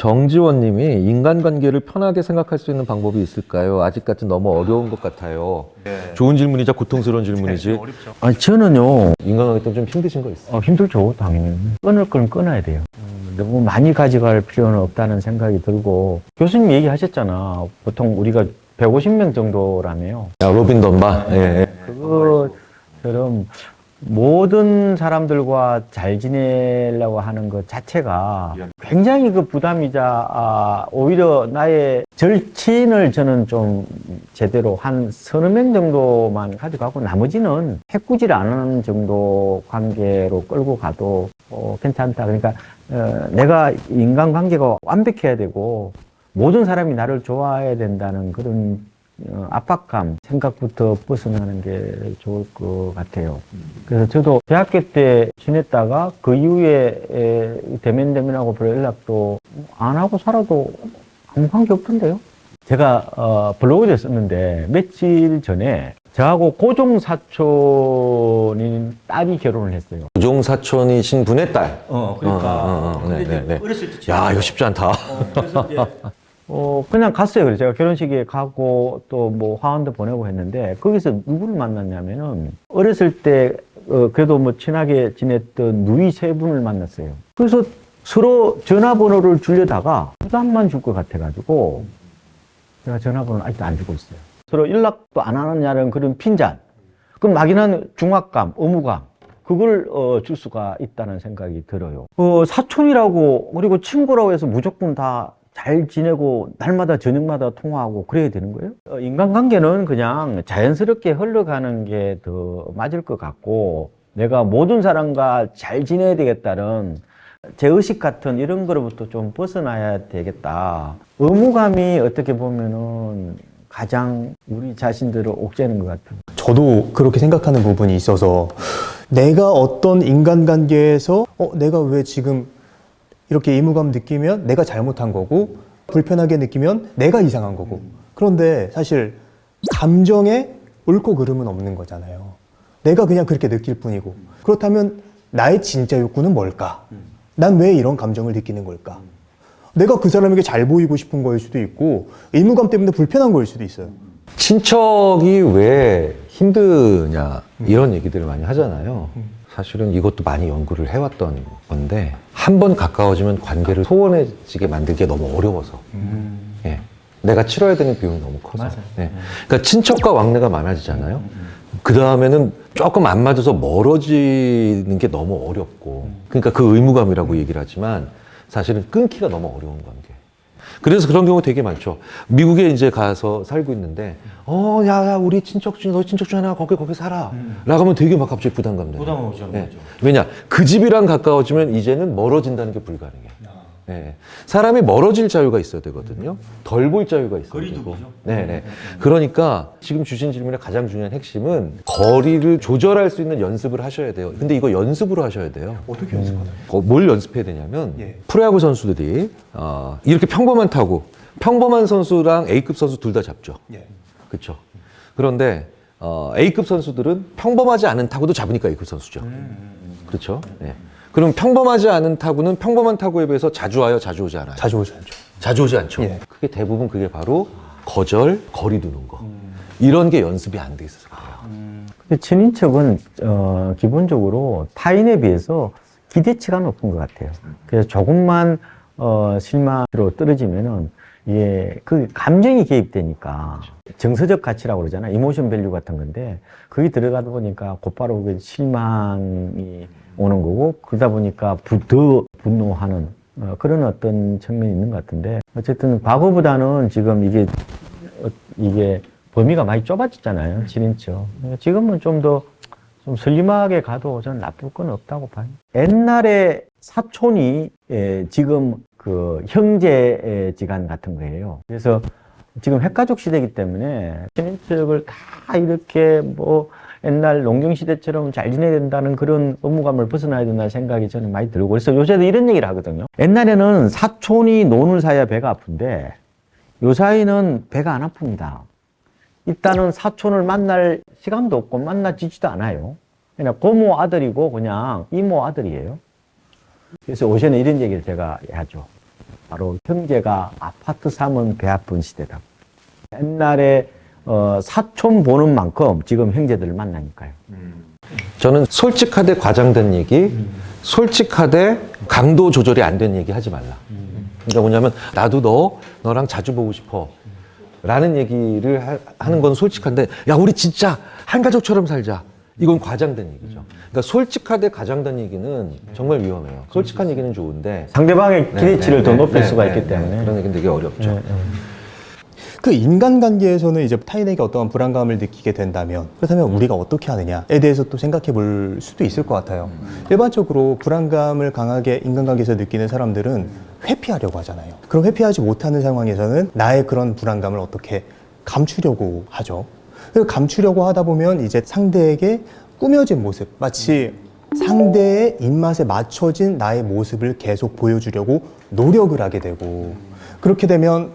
정지원님이 인간관계를 편하게 생각할 수 있는 방법이 있을까요? 아직까지 너무 어려운 것 같아요. 네. 좋은 질문이자 고통스러운 질문이지. 네, 어렵죠. 아니, 저는요, 인간관계 때문에 좀 힘드신 거 있어요? 힘들죠, 당연히. 끊을 건 끊어야 돼요. 너무 많이 가져갈 필요는 없다는 생각이 들고, 교수님 얘기하셨잖아. 보통 우리가 150명 정도라며요. 야, 로빈 덤바. 예. 그것처럼 모든 사람들과 잘 지내려고 하는 것 자체가 굉장히 그 부담이자, 오히려 나의 절친을 저는 좀 제대로 한 서너 명 정도만 가져가고 나머지는 해꾸지를 안 하는 정도 관계로 끌고 가도 괜찮다. 그러니까 내가 인간관계가 완벽해야 되고 모든 사람이 나를 좋아해야 된다는 그런 압박감, 생각부터 벗어나는 게 좋을 것 같아요. 그래서 저도 대학교 때 지냈다가 그 이후에 대면대면하고 별 연락도 안 하고 살아도 아무 관계 없던데요. 제가 블로그에 썼는데 며칠 전에 저하고 고종 사촌인 딸이 결혼을 했어요. 고종 사촌이신 분의 딸. 그러니까. 네, 근데 네, 네. 어렸을 때 야, 이거 쉽지 않다. 그래서 이제 그냥 갔어요. 그래서 제가 결혼식에 가고 또 뭐 화환도 보내고 했는데 거기서 누구를 만났냐면은 어렸을 때 그래도 뭐 친하게 지냈던 누이 세 분을 만났어요. 그래서 서로 전화번호를 주려다가 부담만 줄 것 같아가지고 제가 전화번호를 아직도 안 주고 있어요. 서로 연락도 안 하느냐는 그런 핀잔. 그럼 막연한 중압감, 의무감. 그걸 줄 수가 있다는 생각이 들어요. 사촌이라고 그리고 친구라고 해서 무조건 다 잘 지내고 날마다 저녁마다 통화하고 그래야 되는 거예요? 인간관계는 그냥 자연스럽게 흘러가는 게 더 맞을 것 같고 내가 모든 사람과 잘 지내야 되겠다는 제의식 같은 이런 거로부터 좀 벗어나야 되겠다. 의무감이 어떻게 보면은 가장 우리 자신들을 옥죄는 것 같아요. 저도 그렇게 생각하는 부분이 있어서 내가 어떤 인간관계에서 내가 왜 지금 이렇게 의무감 느끼면 내가 잘못한 거고 불편하게 느끼면 내가 이상한 거고 그런데 사실 감정에 옳고 그름은 없는 거잖아요. 내가 그냥 그렇게 느낄 뿐이고 그렇다면 나의 진짜 욕구는 뭘까? 난 왜 이런 감정을 느끼는 걸까? 내가 그 사람에게 잘 보이고 싶은 거일 수도 있고 의무감 때문에 불편한 거일 수도 있어요. 친척이 왜 힘드냐 이런 얘기들을 많이 하잖아요. 사실은 이것도 많이 연구를 해왔던 건데 한 번 가까워지면 관계를 소원해지게 만들기가 너무 어려워서 예. 내가 치러야 되는 비용이 너무 커서 예. 그러니까 친척과 왕래가 많아지잖아요. 그 다음에는 조금 안 맞아서 멀어지는 게 너무 어렵고 그러니까 그 의무감이라고 얘기를 하지만 사실은 끊기가 너무 어려운 관계. 그래서 그런 경우 되게 많죠. 미국에 이제 가서 살고 있는데, 야, 우리 친척 중에, 너 친척 중에 하나 거기 살아. 라고 하면 되게 막 갑자기 부담감 돼요. 부담 오죠. 네. 왜냐? 그 집이랑 가까워지면 이제는 멀어진다는 게 불가능해. 네. 사람이 멀어질 자유가 있어야 되거든요. 덜 볼 자유가 있어야 되고. 거리두기죠. 네네. 그러니까 지금 주신 질문의 가장 중요한 핵심은 거리를 조절할 수 있는 연습을 하셔야 돼요. 근데 이거 연습으로 하셔야 돼요. 어떻게 연습하나요? 뭘 연습해야 되냐면 예. 프로야구 선수들이 이렇게 평범한 타구, 평범한 선수랑 A급 선수 둘 다 잡죠. 예. 그렇죠. 그런데 A급 선수들은 평범하지 않은 타구도 잡으니까 A급 선수죠. 그렇죠. 네. 그럼 평범하지 않은 타구는 평범한 타구에 비해서 자주 와요, 자주 오지 않아요? 자주 오지 않죠. 자주 오지 않죠. 예. 그게 대부분 그게 바로 거절, 거리 두는 거. 이런 게 연습이 안 돼 있어서 그래요. 근데 친인척은 기본적으로 타인에 비해서 기대치가 높은 것 같아요. 그래서 조금만 실망으로 떨어지면은 이게 그 감정이 개입되니까 정서적 가치라고 그러잖아요. 이모션 밸류 같은 건데 거기 들어가다 보니까 곧바로 그 실망이 오는 거고 그러다 보니까 더 분노하는 그런 어떤 측면이 있는 것 같은데 어쨌든 과거보다는 지금 이게 범위가 많이 좁아졌잖아요. 친인척. 지금은 좀 더 좀 슬림하게 가도 저는 나쁠 건 없다고 봐요. 옛날에 사촌이 지금 그 형제지간 같은 거예요. 그래서 지금 핵가족 시대이기 때문에 친인척을 다 이렇게 뭐 옛날 농경시대처럼 잘 지내야 된다는 그런 의무감을 벗어나야 된다는 생각이 저는 많이 들고 그래서 요새도 이런 얘기를 하거든요. 옛날에는 사촌이 논을 사야 배가 아픈데 요사이는 배가 안 아픕니다. 일단은 사촌을 만날 시간도 없고 만나지지도 않아요. 그냥 고모 아들이고 그냥 이모 아들이에요. 그래서 요새는 이런 얘기를 제가 하죠. 바로 형제가 아파트 사면 배 아픈 시대다. 옛날에 사촌 보는 만큼 지금 형제들을 만나니까요. 저는 솔직하되 과장된 얘기, 솔직하되 강도 조절이 안 된 얘기 하지 말라. 그러니까 뭐냐면 나도 너랑 자주 보고 싶어 라는 얘기를 하는 건 솔직한데 야 우리 진짜 한 가족처럼 살자. 이건 과장된 얘기죠. 그러니까 솔직하되 과장된 얘기는 정말 위험해요. 솔직한 얘기는 좋은데 상대방의 기대치를 더 높일 수가 있기 네. 때문에. 그런 얘기는 되게 어렵죠. 그 인간관계에서는 이제 타인에게 어떠한 불안감을 느끼게 된다면 그렇다면 우리가 어떻게 하느냐에 대해서 또 생각해 볼 수도 있을 것 같아요. 일반적으로 불안감을 강하게 인간관계에서 느끼는 사람들은 회피하려고 하잖아요. 그럼 회피하지 못하는 상황에서는 나의 그런 불안감을 어떻게 감추려고 하죠. 그리고 감추려고 하다 보면 이제 상대에게 꾸며진 모습, 마치 상대의 입맛에 맞춰진 나의 모습을 계속 보여주려고 노력을 하게 되고 그렇게 되면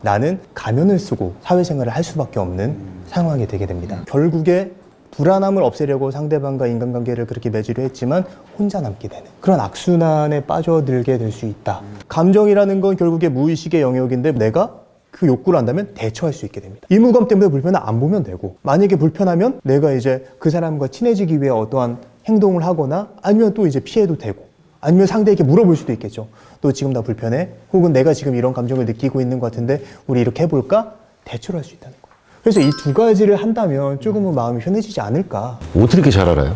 나는 가면을 쓰고 사회생활을 할 수밖에 없는 상황이 되게 됩니다. 결국에 불안함을 없애려고 상대방과 인간관계를 그렇게 맺으려 했지만 혼자 남게 되는 그런 악순환에 빠져들게 될 수 있다. 감정이라는 건 결국에 무의식의 영역인데 내가 그 욕구를 한다면 대처할 수 있게 됩니다. 의무감 때문에 불편을 안 보면 되고 만약에 불편하면 내가 이제 그 사람과 친해지기 위해 어떠한 행동을 하거나 아니면 또 이제 피해도 되고 아니면 상대에게 물어볼 수도 있겠죠. 너 지금 나 불편해? 혹은 내가 지금 이런 감정을 느끼고 있는 것 같은데 우리 이렇게 해볼까? 대처를 할 수 있다는 거예요. 그래서 이 두 가지를 한다면 조금은 마음이 편해지지 않을까. 어떻게 이렇게 잘 알아요?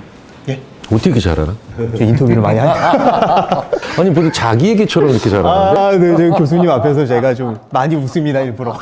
예? 어떻게 이렇게 잘 알아? 저 인터뷰를 많이 하니까. 아니 무슨 자기 얘기처럼 이렇게 잘 알아? 네, 교수님 앞에서 제가 좀 많이 웃습니다, 일부러.